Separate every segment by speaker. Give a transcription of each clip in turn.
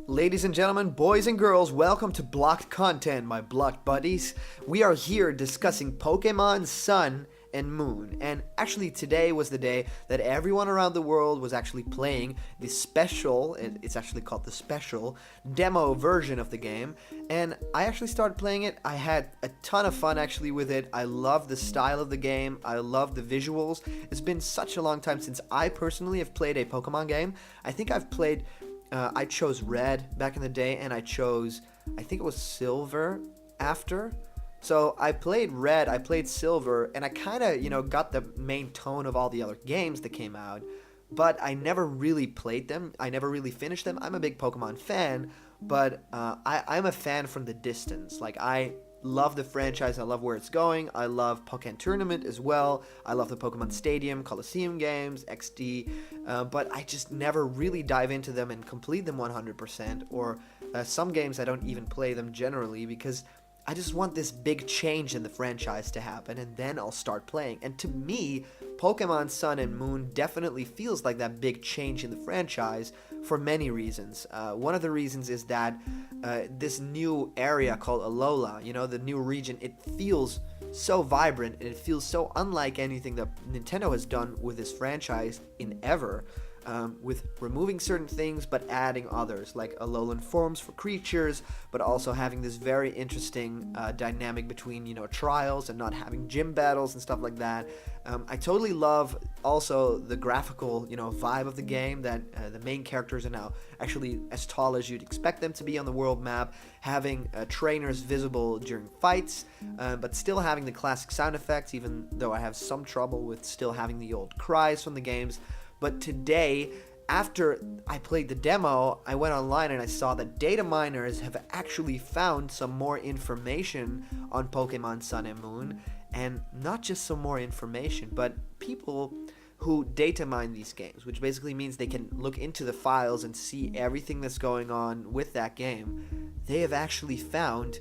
Speaker 1: Ladies and gentlemen, boys and girls, welcome to Blocked Content, my blocked buddies. We are here discussing Pokémon Sun and Moon, and actually today was the day that everyone around the world was actually playing the special, it's actually called the special, demo version of the game, and I actually started playing it. I had a ton of fun actually with it. I love the style of the game, I love the visuals. It's been such a long time since I personally have played a Pokemon game. I think I've played I chose Red back in the day, and I think it was Silver after. So I played Red, I played Silver, and I kind of, got the main tone of all the other games that came out, but I never really played them. I never really finished them. I'm a big Pokemon fan, but I'm a fan from the distance. Like, I love the franchise, I love where it's going, I love Pokémon Tournament as well, I love the Pokemon Stadium, Coliseum games, XD, but I just never really dive into them and complete them 100%, or some games I don't even play them generally, because I just want this big change in the franchise to happen, and then I'll start playing. And to me, Pokemon Sun and Moon definitely feels like that big change in the franchise for many reasons. One of the reasons is that this new area called Alola, the new region, it feels so vibrant, and it feels so unlike anything that Nintendo has done with this franchise in ever. With removing certain things but adding others, like Alolan forms for creatures, but also having this very interesting dynamic between, trials and not having gym battles and stuff like that. I totally love also the graphical, vibe of the game, that the main characters are now actually as tall as you'd expect them to be on the world map, having trainers visible during fights, but still having the classic sound effects, even though I have some trouble with still having the old cries from the games. But today, after I played the demo, I went online and I saw that dataminers have actually found some more information on Pokemon Sun and Moon, and not just some more information, but people who data mine these games, which basically means they can look into the files and see everything that's going on with that game. They have actually found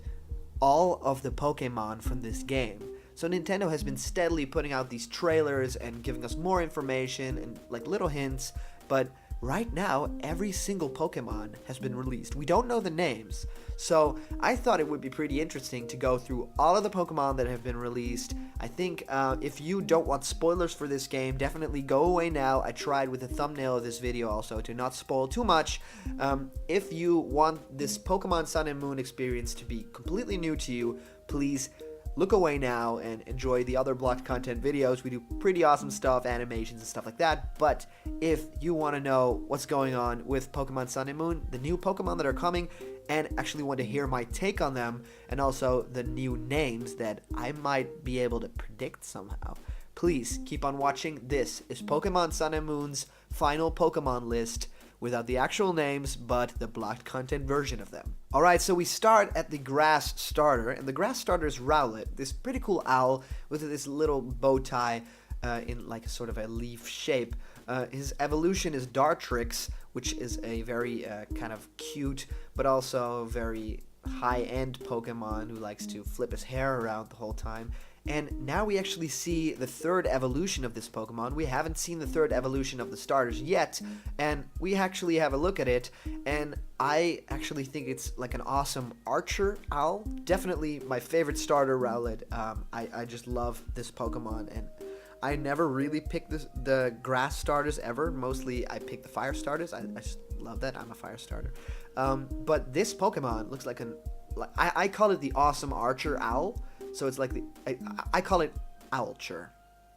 Speaker 1: all of the Pokemon from this game. So Nintendo has been steadily putting out these trailers and giving us more information and like little hints, but right now every single Pokemon has been released. We don't know the names, so I thought it would be pretty interesting to go through all of the Pokemon that have been released. I think if you don't want spoilers for this game, definitely go away now. I tried with the thumbnail of this video also to not spoil too much. If you want this Pokemon Sun and Moon experience to be completely new to you, please look away now and enjoy the other blocked content videos. We do pretty awesome stuff, animations and stuff like that. But if you want to know what's going on with Pokemon Sun and Moon, the new Pokemon that are coming, and actually want to hear my take on them, and also the new names that I might be able to predict somehow, please keep on watching. This is Pokemon Sun and Moon's final Pokemon list, without the actual names, but the blocked content version of them. Alright, so we start at the grass starter, and the grass starter is Rowlet, this pretty cool owl with this little bow tie in like sort of a leaf shape. His evolution is Dartrix, which is a very kind of cute, but also very high-end Pokemon who likes to flip his hair around the whole time. And now we actually see the third evolution of this Pokemon. We haven't seen the third evolution of the starters yet, and we actually have a look at it, and I actually think it's like an awesome archer owl. Definitely my favorite starter, Rowlet. I just love this Pokemon, and I never really picked the grass starters ever. Mostly I pick the fire starters. I just love that. I'm a fire starter. But this Pokemon looks like I call it the awesome archer owl. So it's like I call it Owlcher,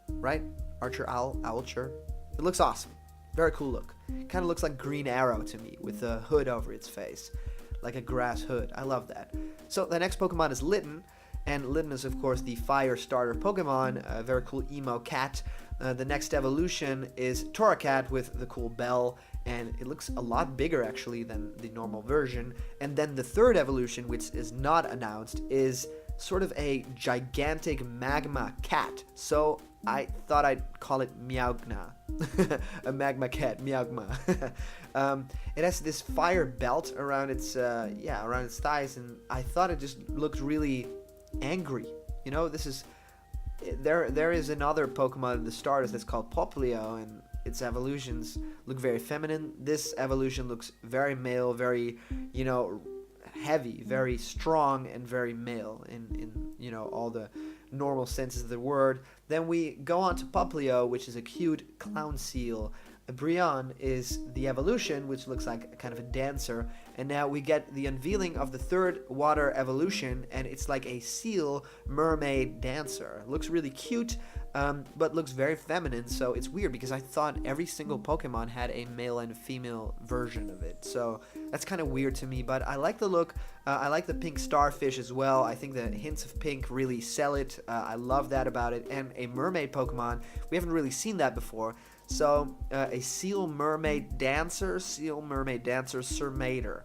Speaker 1: right? Archer Owl, Owlcher. It looks awesome. Very cool look. Kind of looks like Green Arrow to me, with a hood over its face, like a grass hood. I love that. So the next Pokemon is Litten, and Litten is of course the fire starter Pokemon, a very cool emo cat. The next evolution is Torracat with the cool bell, and it looks a lot bigger actually than the normal version. And then the third evolution, which is not announced, is sort of a gigantic magma cat. So I thought I'd call it Meowgna. A magma cat, Meowgma. It has this fire belt around its around its thighs, and I thought it just looked really angry. This is there is another Pokemon in the starters that's called Poplio, and its evolutions look very feminine. This evolution looks very male, very, heavy, very strong, and very male in all the normal senses of the word. Then we go on to Poplio, which is a cute clown seal. Brion is the evolution, which looks like a kind of a dancer. And now we get the unveiling of the third water evolution, and it's like a seal mermaid dancer. Looks really cute, but looks very feminine. So it's weird because I thought every single Pokemon had a male and female version of it. So that's kind of weird to me, but I like the look. I like the pink starfish as well. I think the hints of pink really sell it. I love that about it. And a mermaid Pokemon, we haven't really seen that before. So, a seal mermaid dancer, Surmater,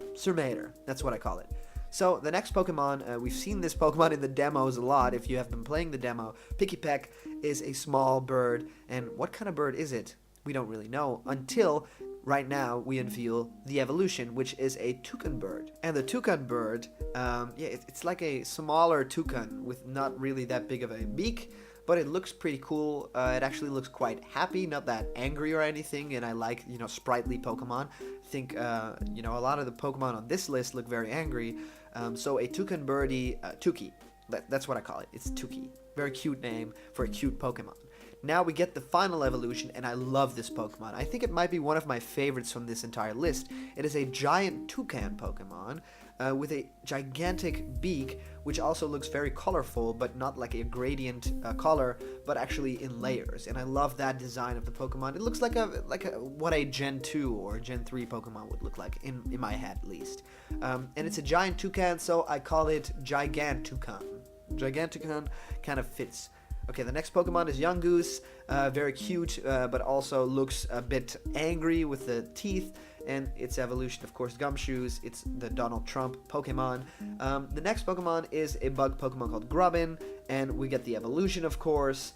Speaker 1: that's what I call it. So, the next Pokemon, we've seen this Pokemon in the demos a lot, if you have been playing the demo. Pikipek is a small bird, and what kind of bird is it? We don't really know, until right now we unveil the evolution, which is a toucan bird. And the toucan bird, it's like a smaller toucan with not really that big of a beak, but it looks pretty cool. It actually looks quite happy, not that angry or anything, and I like, sprightly Pokemon. I think, a lot of the Pokemon on this list look very angry. So a toucan birdie, Tuki, that's what I call it. It's Tuki. Very cute name for a cute Pokemon. Now we get the final evolution, and I love this Pokemon. I think it might be one of my favorites from this entire list. It is a giant toucan Pokemon with a gigantic beak, which also looks very colorful, but not like a gradient color, but actually in layers. And I love that design of the Pokemon. It looks like what a Gen 2 or Gen 3 Pokemon would look like, in my head at least. And it's a giant toucan, so I call it Gigantoucan. Gigantoucan kind of fits. Okay, the next Pokemon is Yungoos, very cute, but also looks a bit angry with the teeth, and its evolution, of course, Gumshoes. It's the Donald Trump Pokemon. The next Pokemon is a bug Pokemon called Grubbin, and we get the evolution, of course,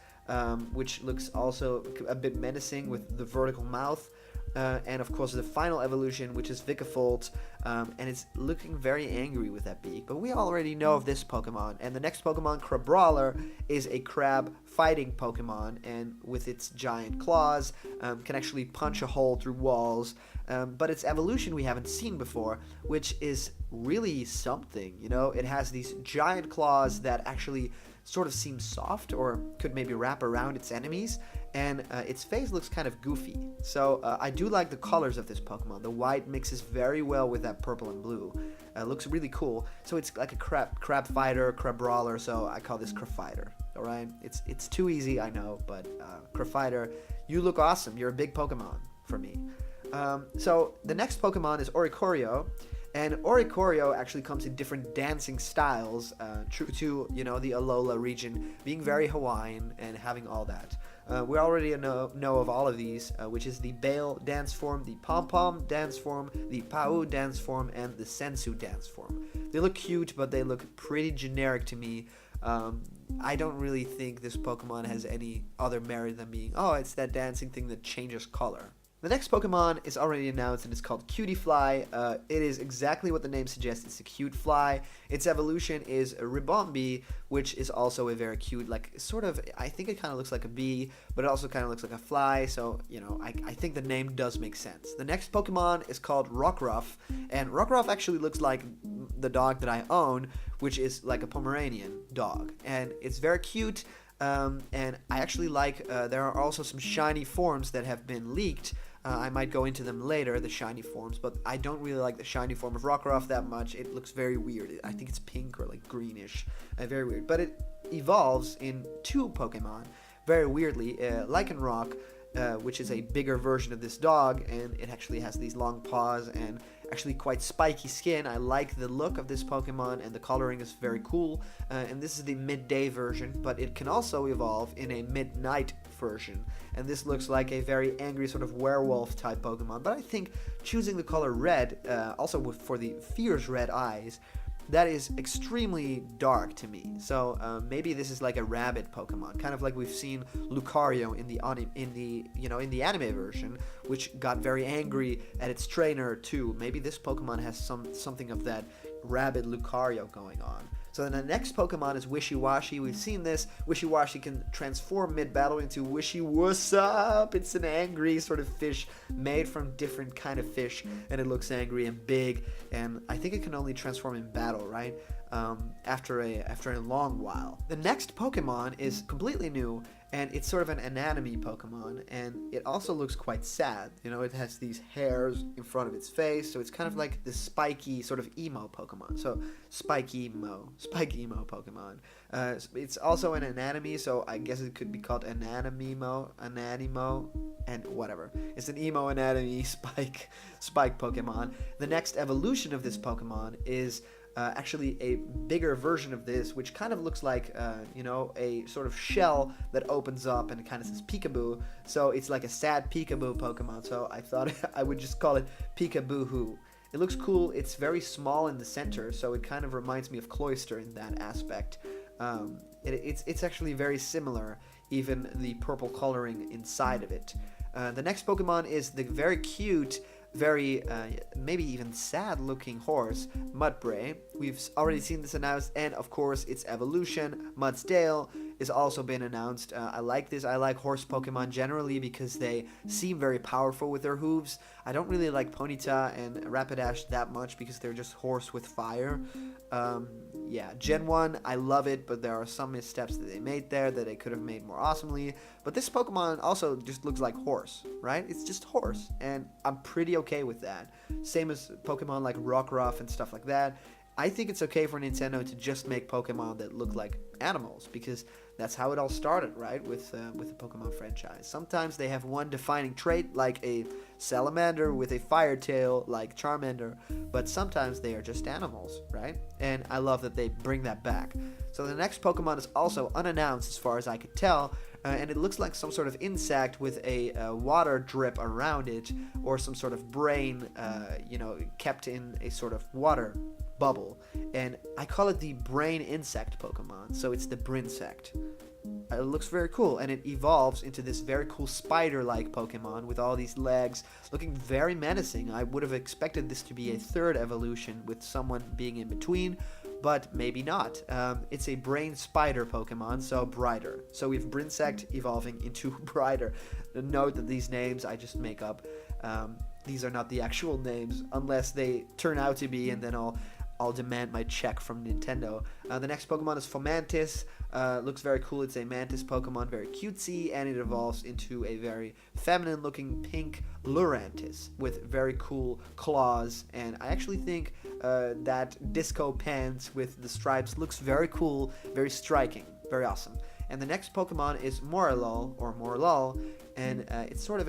Speaker 1: which looks also a bit menacing with the vertical mouth. And of course the final evolution, which is Vikavolt, and it's looking very angry with that beak, but we already know of this Pokemon. And the next Pokemon, Crabrawler, is a crab fighting Pokemon, and with its giant claws can actually punch a hole through walls, but its evolution we haven't seen before, which is really something. It has these giant claws that actually sort of seem soft, or could maybe wrap around its enemies, and its face looks kind of goofy. So I do like the colors of this Pokemon. The white mixes very well with that purple and blue. Looks really cool. So it's like a crab fighter, crab brawler, so I call this Crafighter. Alright? It's too easy, I know, but Crafighter, you look awesome. You're a big Pokemon for me. So the next Pokemon is Oricorio. And Oricorio actually comes in different dancing styles, true to, the Alola region being very Hawaiian and having all that. We already know of all of these, which is the Bale dance form, the Pom-Pom dance form, the Pau dance form, and the Sensu dance form. They look cute, but they look pretty generic to me. I don't really think this Pokemon has any other merit than being, it's that dancing thing that changes color. The next Pokemon is already announced, and it's called Cutiefly. It is exactly what the name suggests. It's a cute fly. Its evolution is a Ribombee, which is also a very cute, I think it kind of looks like a bee, but it also kind of looks like a fly, so, I think the name does make sense. The next Pokemon is called Rockruff, and Rockruff actually looks like the dog that I own, which is like a Pomeranian dog, and it's very cute. And I actually like, there are also some shiny forms that have been leaked. I might go into them later, the shiny forms, but I don't really like the shiny form of Rockruff that much. It looks very weird. I think it's pink or like greenish. Very weird. But it evolves in two Pokemon, very weirdly. Lycanroc, which is a bigger version of this dog, and it actually has these long paws and actually quite spiky skin. I like the look of this Pokemon, and the coloring is very cool. And this is the midday version, but it can also evolve in a midnight version. And this looks like a very angry sort of werewolf type Pokemon. But I think choosing the color red, also for the fierce red eyes, that is extremely dark to me. So maybe this is like a rabbit Pokemon, kind of like we've seen Lucario in the anime version, which got very angry at its trainer too. Maybe this Pokemon has something of that rabid Lucario going on. So then the next Pokemon is Wishiwashi. We've seen this. Wishiwashi can transform mid-battle into Wishy What's Up. It's an angry sort of fish made from different kind of fish, and it looks angry and big, and I think it can only transform in battle, right? After a long while. The next Pokemon is completely new, and it's sort of an anatomy Pokemon, and it also looks quite sad. You know, it has these hairs in front of its face, so it's kind of like this spiky sort of emo Pokemon. So Spike Emo Pokemon. It's also an anatomy, so I guess it could be called Anatomo, and whatever. It's an emo anatomy spike Pokemon. The next evolution of this Pokemon is actually a bigger version of this, which kind of looks like, a sort of shell that opens up and it kind of says Peekaboo. So it's like a sad Peekaboo Pokemon. So I thought I would just call it Peekaboo-hoo. It looks cool. It's very small in the center, so it kind of reminds me of Cloyster in that aspect. It's actually very similar, even the purple coloring inside of it. The next Pokemon is the very cute, very maybe even sad looking horse, Mudbray. We've already seen this announced, and of course its evolution, Mudsdale, is also been announced. I like this. I like horse Pokemon generally because they seem very powerful with their hooves. I don't really like Ponyta and Rapidash that much because they're just horse with fire. Gen 1, I love it, but there are some missteps that they made there that they could have made more awesomely. But this Pokemon also just looks like horse, right? It's just horse, and I'm pretty okay with that. Same as Pokemon like Rockruff and stuff like that. I think it's okay for Nintendo to just make Pokemon that look like animals, because that's how it all started, right, with the Pokemon franchise. Sometimes they have one defining trait, like a salamander with a fire tail, like Charmander, but sometimes they are just animals, right? And I love that they bring that back. So the next Pokemon is also unannounced as far as I could tell, and it looks like some sort of insect with a water drip around it, or some sort of brain, kept in a sort of water bubble, and I call it the brain insect Pokemon, so it's the Brinsect. It looks very cool, and it evolves into this very cool spider-like Pokemon with all these legs, looking very menacing. I would have expected this to be a third evolution with someone being in between, but maybe not. It's a brain spider Pokemon, so Brighter. So we have Brinsect evolving into Brighter. Note that these names I just make up. These are not the actual names, unless they turn out to be, and then I'll demand my check from Nintendo. The next Pokemon is Fomantis. Looks very cool. It's a mantis Pokemon, very cutesy, and it evolves into a very feminine-looking pink Lurantis with very cool claws. And I actually think that disco pants with the stripes looks very cool, very striking, very awesome. And the next Pokemon is Morlul, and it's sort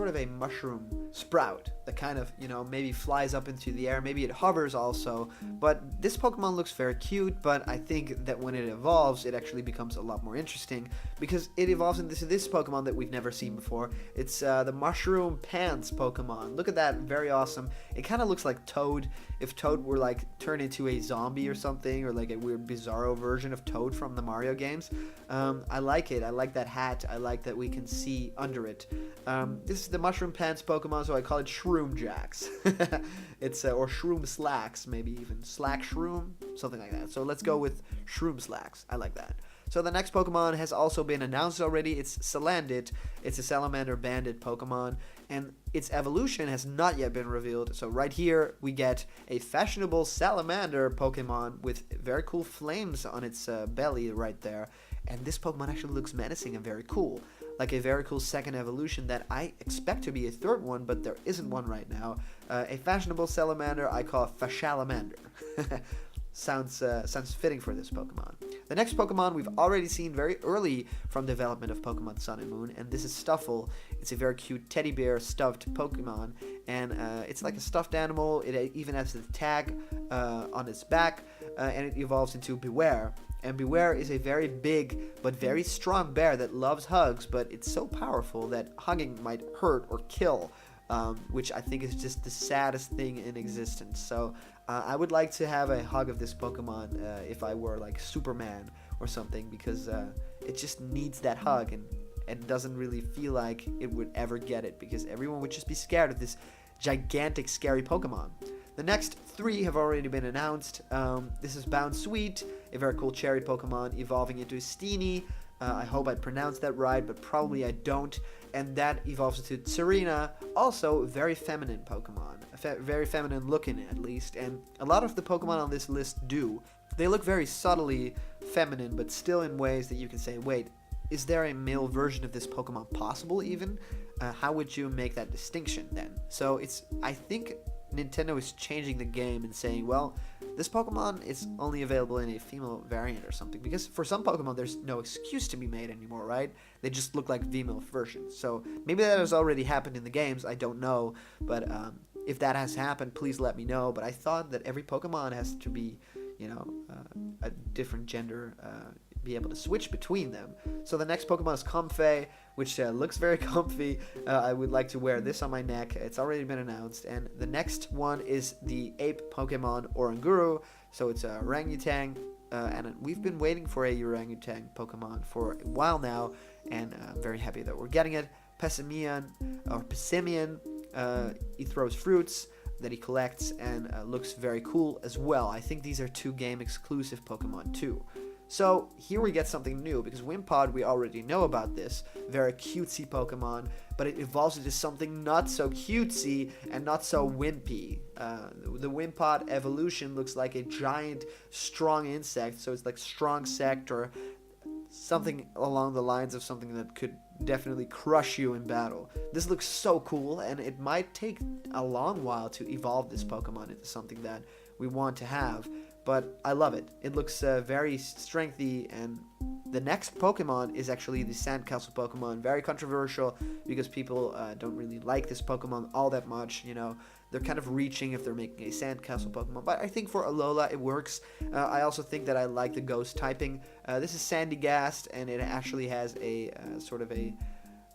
Speaker 1: of a mushroom sprout that kind of, maybe flies up into the air. Maybe it hovers also. But this Pokemon looks very cute, but I think that when it evolves, it actually becomes a lot more interesting because it evolves into this Pokemon that we've never seen before. It's the Mushroom Pants Pokemon. Look at that. Very awesome. It kind of looks like Toad. If Toad were like turned into a zombie or something, or like a weird Bizarro version of Toad from the Mario games. I like it. I like that hat. I like that we can see under it. This is the Mushroom Pants Pokemon, so I call it Shroom Jacks. It's or Shroom Slacks, maybe even Slack Shroom, something like that. So let's go with Shroom Slacks. I like that. So the next Pokemon has also been announced already. It's Salandit. It's a Salamander Bandit Pokemon, and its evolution has not yet been revealed. So right here we get a fashionable Salamander Pokemon with very cool flames on its belly right there. And this Pokemon actually looks menacing and very cool. Like a very cool second evolution that I expect to be a third one, but there isn't one right now. A fashionable Salamander I call Fashalamander. Sounds fitting for this Pokemon. The next Pokemon we've already seen very early from development of Pokemon Sun and Moon, and this is Stuffle. It's a very cute teddy bear stuffed Pokemon, and it's like a stuffed animal. It even has the tag on its back, and it evolves into Beware. And Beware is a very big but very strong bear that loves hugs, but it's so powerful that hugging might hurt or kill, which I think is just the saddest thing in existence. So I would like to have a hug of this Pokemon if I were like Superman or something, because it just needs that hug and doesn't really feel like it would ever get it, because everyone would just be scared of this gigantic, scary Pokemon. The next 3 have already been announced. This is Bound Sweet, a very cool cherry Pokemon evolving into a Steenie. I hope I pronounced that right, but probably I don't. And that evolves into Serena, also very feminine Pokemon. Very feminine looking, at least. And a lot of the Pokemon on this list do. They look very subtly feminine, but still in ways that you can say, wait, is there a male version of this Pokemon possible even? How would you make that distinction then? So I think Nintendo is changing the game and saying, well, this Pokemon is only available in a female variant or something. Because for some Pokemon, there's no excuse to be made anymore, right? They just look like female versions. So maybe that has already happened in the games. I don't know. But if that has happened, please let me know. But I thought that every Pokemon has to be, a different gender, be able to switch between them. So the next Pokemon is Comfey, which looks very comfy. I would like to wear this on my neck. It's already been announced. And the next one is the ape Pokemon Oranguru. So it's a orangutan. And we've been waiting for a orangutan Pokemon for a while now. And I'm very happy that we're getting it. Pessimian, he throws fruits that he collects and looks very cool as well. I think these are 2 game exclusive Pokemon too. So here we get something new, because Wimpod, we already know about this, very cutesy Pokemon, but it evolves into something not so cutesy and not so wimpy. The Wimpod evolution looks like a giant strong insect, so it's like strong sect or something along the lines of something that could definitely crush you in battle. This looks so cool, and it might take a long while to evolve this Pokemon into something that we want to have. But I love it. It looks very strengthy, and the next Pokemon is actually the Sandcastle Pokemon. Very controversial, because people don't really like this Pokemon all that much, They're kind of reaching if they're making a Sandcastle Pokemon. But I think for Alola, it works. I also think that I like the Ghost typing. This is Sandygast, and it actually has a sort of a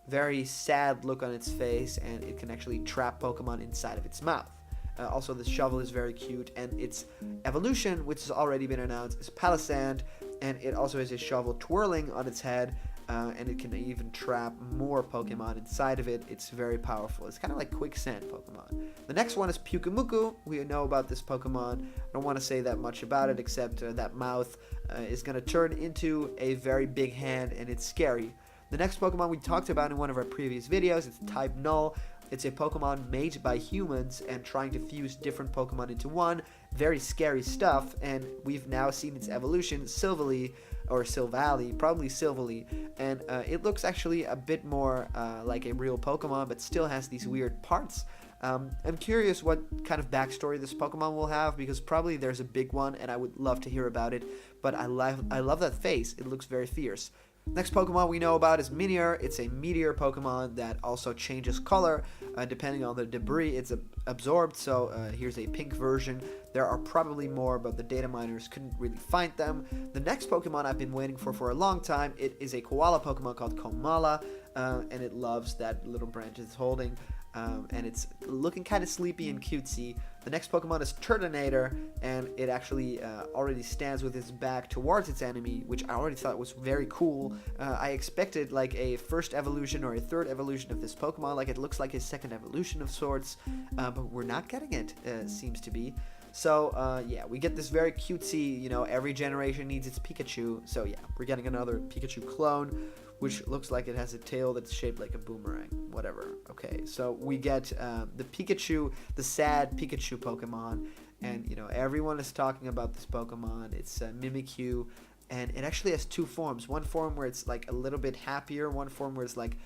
Speaker 1: very sad look on its face, and it can actually trap Pokemon inside of its mouth. Also, the shovel is very cute, and its evolution, which has already been announced, is Palisand, and it also has a shovel twirling on its head, and it can even trap more Pokemon inside of it. It's very powerful. It's kind of like Quicksand Pokemon. The next one is Pyukumuku. We know about this Pokemon. I don't want to say that much about it, except that mouth is going to turn into a very big hand, and it's scary. The next Pokemon we talked about in one of our previous videos, it's type Null. It's a Pokemon made by humans and trying to fuse different Pokemon into one. Very scary stuff, and we've now seen its evolution, Silvally, or Silvally, probably Silvally, and it looks actually a bit more like a real Pokemon, but still has these weird parts. I'm curious what kind of backstory this Pokemon will have, because probably there's a big one, and I would love to hear about it, but I love that face. It looks very fierce. Next Pokemon we know about is Minior. It's a meteor Pokemon that also changes color depending on the debris it's absorbed. So here's a pink version. There are probably more, but the data miners couldn't really find them. The next Pokemon I've been waiting for a long time, it is a koala Pokemon called Komala, and it loves that little branch it's holding. And it's looking kind of sleepy and cutesy. The next Pokemon is Turtonator, and it actually already stands with its back towards its enemy, which I already thought was very cool. I expected like a first evolution or a third evolution of this Pokemon, like it looks like a second evolution of sorts, but we're not getting it, seems to be. So, yeah, we get this very cutesy, every generation needs its Pikachu, so yeah, we're getting another Pikachu clone, which looks like it has a tail that's shaped like a boomerang. Whatever. Okay, so we get the Pikachu, the sad Pikachu Pokemon, and everyone is talking about this Pokemon. It's Mimikyu, and it actually has 2 forms. One form where it's like a little bit happier, one form where it's like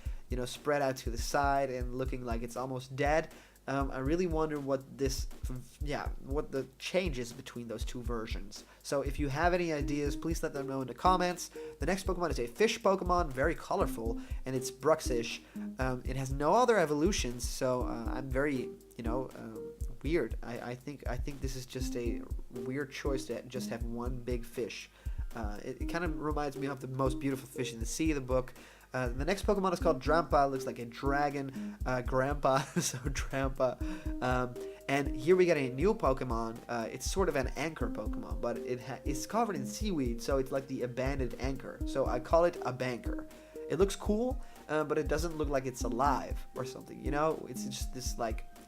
Speaker 1: spread out to the side and looking like it's almost dead. I really wonder what the changes between those 2 versions. So if you have any ideas, please let them know in the comments. The next Pokemon is a fish Pokemon, very colorful, and it's Bruxish. It has no other evolutions, so I'm very, weird. I think this is just a weird choice to just have one big fish. It kind of reminds me of the most beautiful fish in the sea, the book. The next Pokemon is called Drampa. It looks like a dragon. Grandpa, so Drampa. And here we get a new Pokemon. It's sort of an anchor Pokemon, but it's covered in seaweed, so it's like the abandoned anchor. So I call it a banker. It looks cool, but it doesn't look like it's alive or something. It's just this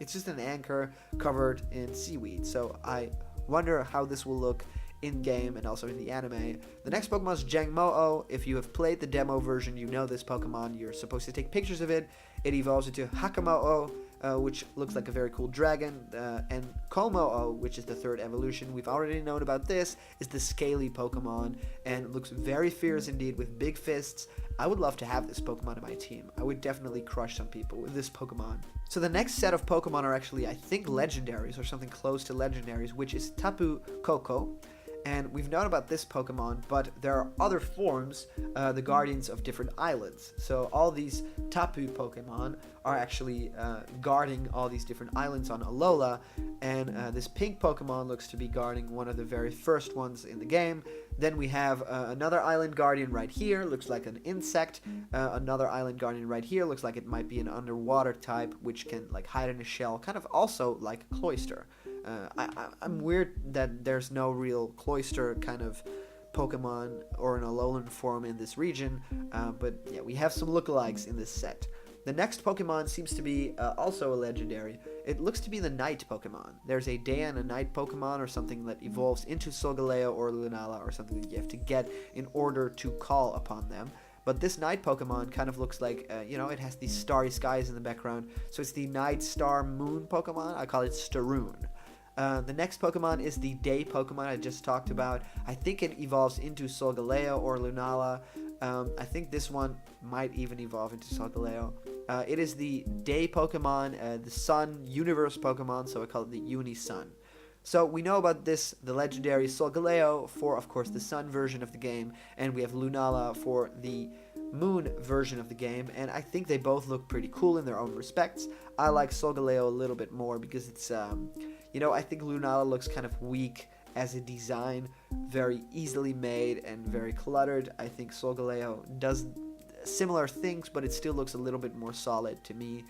Speaker 1: It's just an anchor covered in seaweed. So I wonder how this will look in game and also in the anime. The next Pokemon is Jangmo-o. If you have played the demo version, you know this Pokemon. You're supposed to take pictures of it. It evolves into Hakamo-o, which looks like a very cool dragon, and Como-o, which is the third evolution. We've already known about this, is the scaly Pokemon, and looks very fierce indeed with big fists. I would love to have this Pokemon in my team. I would definitely crush some people with this Pokemon. So the next set of Pokemon are actually, I think, legendaries, or something close to legendaries, which is Tapu Koko. And we've known about this Pokemon, but there are other forms, the guardians of different islands. So all these Tapu Pokemon are actually guarding all these different islands on Alola, and this pink Pokemon looks to be guarding one of the very first ones in the game. Then we have another island guardian right here, looks like an insect. Another island guardian right here looks like it might be an underwater type, which can like hide in a shell, kind of also like Cloyster. I'm weird that there's no real Cloyster kind of Pokemon or an Alolan form in this region, but yeah, we have some lookalikes in this set. The next Pokemon seems to be also a legendary. It looks to be the Night Pokemon. There's a day and a night Pokemon or something that evolves into Solgaleo or Lunala or something that you have to get in order to call upon them. But this night Pokemon kind of looks like, it has these starry skies in the background. So it's the Night Star Moon Pokemon. I call it Staroon. The next Pokemon is the Day Pokemon I just talked about. I think it evolves into Solgaleo or Lunala. I think this one might even evolve into Solgaleo. It is the Day Pokemon, the Sun Universe Pokemon, so I call it the Uni-Sun. So we know about this, the legendary Solgaleo for, of course, the Sun version of the game, and we have Lunala for the Moon version of the game, and I think they both look pretty cool in their own respects. I like Solgaleo a little bit more because it's, I think Lunala looks kind of weak as a design, very easily made and very cluttered. I think Solgaleo does similar things, but it still looks a little bit more solid to me,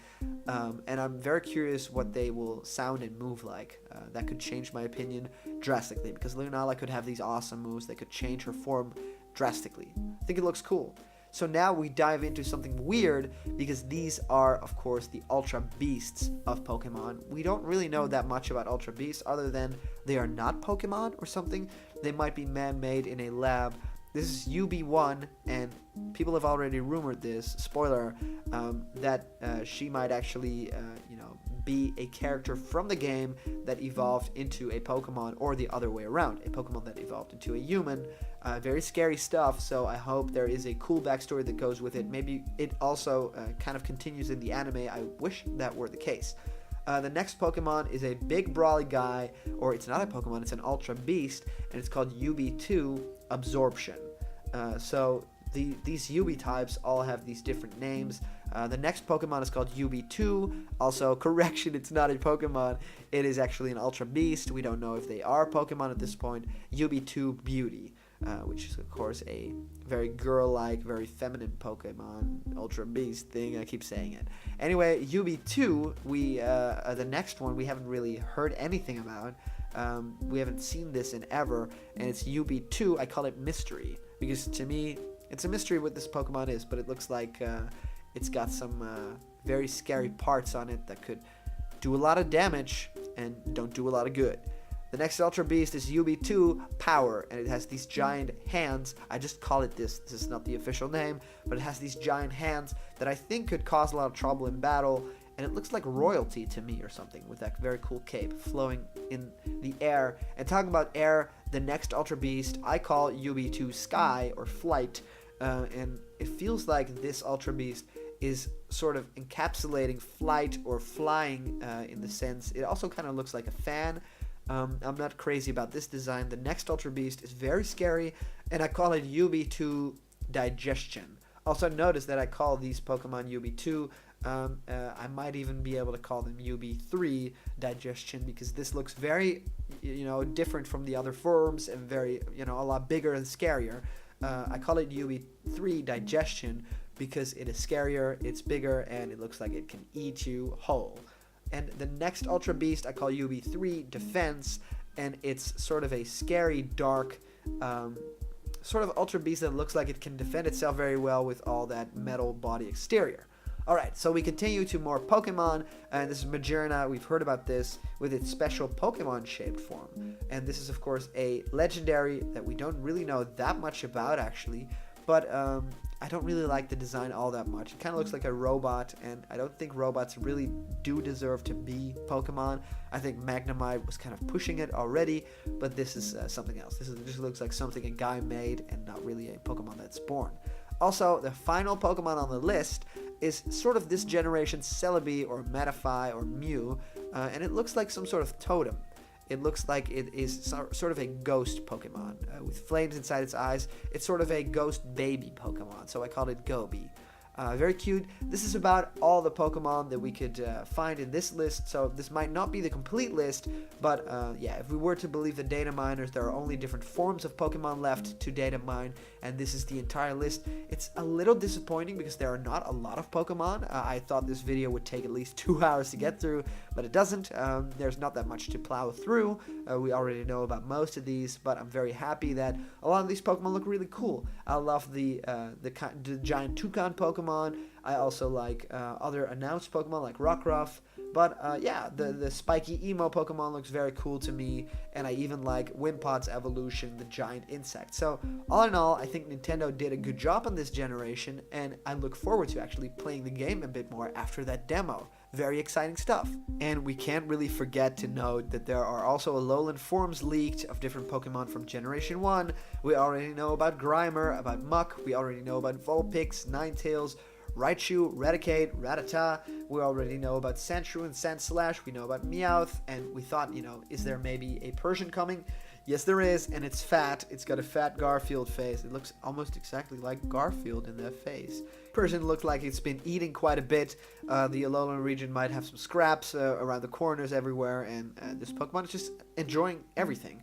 Speaker 1: and I'm very curious what they will sound and move like. That could change my opinion drastically, because Lunala could have these awesome moves that could change her form drastically. I think it looks cool. So now we dive into something weird, because these are, of course, the Ultra Beasts of Pokemon. We don't really know that much about Ultra Beasts, other than they are not Pokemon or something. They might be man-made in a lab. This is UB1, and people have already rumored this, spoiler, that she might actually, be a character from the game that evolved into a Pokemon, or the other way around, a Pokemon that evolved into a human. Very scary stuff, so I hope there is a cool backstory that goes with it. Maybe it also kind of continues in the anime. I wish that were the case. The next Pokemon is a big brawly guy, or it's not a Pokemon, it's an Ultra Beast, and it's called UB2 Absorption. So these UB types all have these different names. The next Pokemon is called UB2. Also, correction, it's not a Pokemon. It is actually an Ultra Beast. We don't know if they are Pokemon at this point. UB2 Beauty, which is, of course, a very girl-like, very feminine Pokemon. Ultra Beast thing, I keep saying it. Anyway, UB2, the next one, we haven't really heard anything about. We haven't seen this in ever, and it's UB2. I call it Mystery, because to me, it's a mystery what this Pokemon is, but it looks like it's got some very scary parts on it that could do a lot of damage and don't do a lot of good. The next Ultra Beast is UB2 Power, and it has these giant hands. I just call it this. This is not the official name, but it has these giant hands that I think could cause a lot of trouble in battle, and it looks like royalty to me or something, with that very cool cape flowing in the air. And talking about air, the next Ultra Beast I call UB2 Sky, or Flight, and it feels like this Ultra Beast is sort of encapsulating flight or flying in the sense. It also kind of looks like a fan. I'm not crazy about this design. The next Ultra Beast is very scary, and I call it UB2 Digestion. Also notice that I call these Pokemon UB2. I might even be able to call them UB3 Digestion, because this looks very, different from the other forms, and very, a lot bigger and scarier. I call it UB3 Digestion because it is scarier, it's bigger, and it looks like it can eat you whole. And the next Ultra Beast I call UB3 Defense, and it's sort of a scary, dark, sort of Ultra Beast that looks like it can defend itself very well with all that metal body exterior. Alright, so we continue to more Pokemon, and this is Majerna. We've heard about this with its special Pokemon-shaped form. And this is, of course, a legendary that we don't really know that much about, actually. But I don't really like the design all that much. It kind of looks like a robot, and I don't think robots really do deserve to be Pokemon. I think Magnemite was kind of pushing it already, but this is something else. This just looks like something a guy made and not really a Pokemon that's born. Also, the final Pokemon on the list is sort of this generation's Celebi or Metaphy or Mew, and it looks like some sort of totem. It looks like it is sort of a ghost Pokemon with flames inside its eyes. It's sort of a ghost baby Pokemon, so I called it Gobi. Very cute. This is about all the Pokemon that we could find in this list, so this might not be the complete list, but yeah, if we were to believe the data miners, there are only different forms of Pokemon left to data mine, and this is the entire list. It's a little disappointing because there are not a lot of Pokemon. I thought this video would take at least 2 hours to get through, but it doesn't. There's not that much to plow through. We already know about most of these, but I'm very happy that a lot of these Pokemon look really cool. I love the giant toucan Pokemon. I also like other announced Pokemon like Rockruff, but yeah, the spiky emo Pokemon looks very cool to me, and I even like Wimpod's evolution, the giant insect. So all in all, I think Nintendo did a good job on this generation, and I look forward to actually playing the game a bit more after that demo. Very exciting stuff. And we can't really forget to note that there are also Alolan forms leaked of different Pokemon from Generation 1. We already know about Grimer, about Muck, we already know about Vulpix, Ninetales, Raichu, Raticate, Rattata. We already know about Sandshrew and Sandslash. We know about Meowth, and we thought, is there maybe a Persian coming? Yes, there is, and it's fat. It's got a fat Garfield face. It looks almost exactly like Garfield in that face. Persian looked like it's been eating quite a bit. The Alolan region might have some scraps around the corners everywhere, and this Pokemon is just enjoying everything.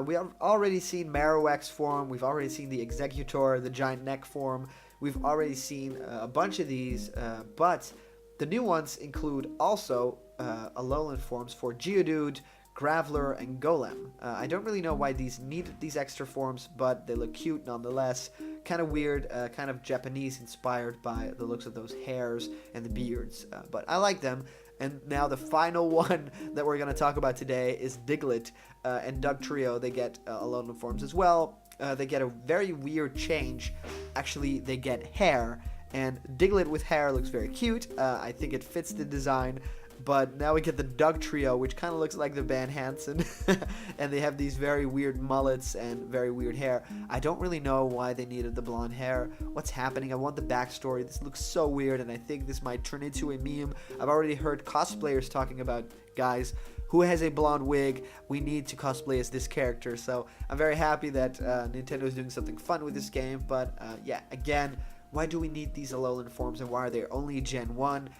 Speaker 1: We have already seen Marowak's form. We've already seen the Executor, the giant neck form. We've already seen a bunch of these, but the new ones include also Alolan forms for Geodude, Graveler, and Golem. I don't really know why these needed these extra forms, but they look cute nonetheless. Kind of weird, kind of Japanese inspired by the looks of those hairs and the beards, but I like them. And now the final one that we're going to talk about today is Diglett and Dugtrio. They get Alolan forms as well. They get a very weird change. Actually, they get hair, and Diglett with hair looks very cute. I think it fits the design. But now we get the Dugtrio, which kind of looks like the Van Hansen, and they have these very weird mullets and very weird hair. I don't really know why they needed the blonde hair. What's happening? I want the backstory. This looks so weird, and I think this might turn into a meme. I've already heard cosplayers talking about, guys, who has a blonde wig? We need to cosplay as this character. So I'm very happy that Nintendo is doing something fun with this game. But yeah, again, why do we need these Alolan forms, and why are they only Gen 1?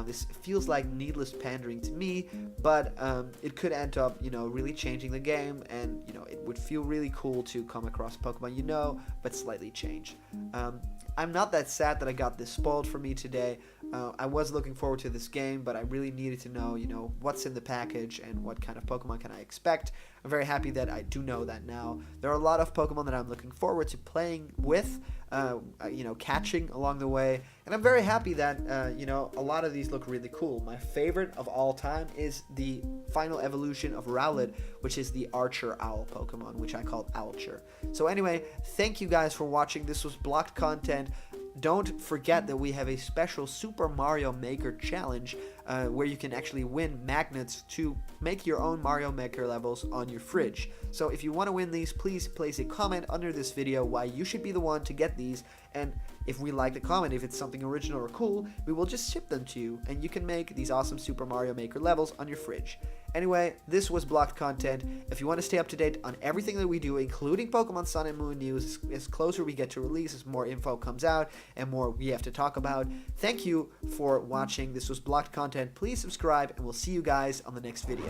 Speaker 1: This feels like needless pandering to me, but it could end up, really changing the game, and, it would feel really cool to come across Pokemon but slightly change. I'm not that sad that I got this spoiled for me today. I was looking forward to this game, but I really needed to know, what's in the package and what kind of Pokemon can I expect. I'm very happy that I do know that now. There are a lot of Pokemon that I'm looking forward to playing with, catching along the way, and I'm very happy that, a lot of these look really cool. My favorite of all time is the final evolution of Rowlet, which is the Archer Owl Pokemon, which I called Owlcher. So anyway, thank you guys for watching. This was blocked content. Don't forget that we have a special Super Mario Maker challenge where you can actually win magnets to make your own Mario Maker levels on your fridge. So if you want to win these, please place a comment under this video why you should be the one to get these, and if we like the comment, if it's something original or cool, we will just ship them to you, and you can make these awesome Super Mario Maker levels on your fridge. Anyway, this was blocked content. If you want to stay up to date on everything that we do, including Pokemon Sun and Moon news, as closer we get to release, as more info comes out and more we have to talk about. Thank you for watching. This was blocked content. Please subscribe, and we'll see you guys on the next video.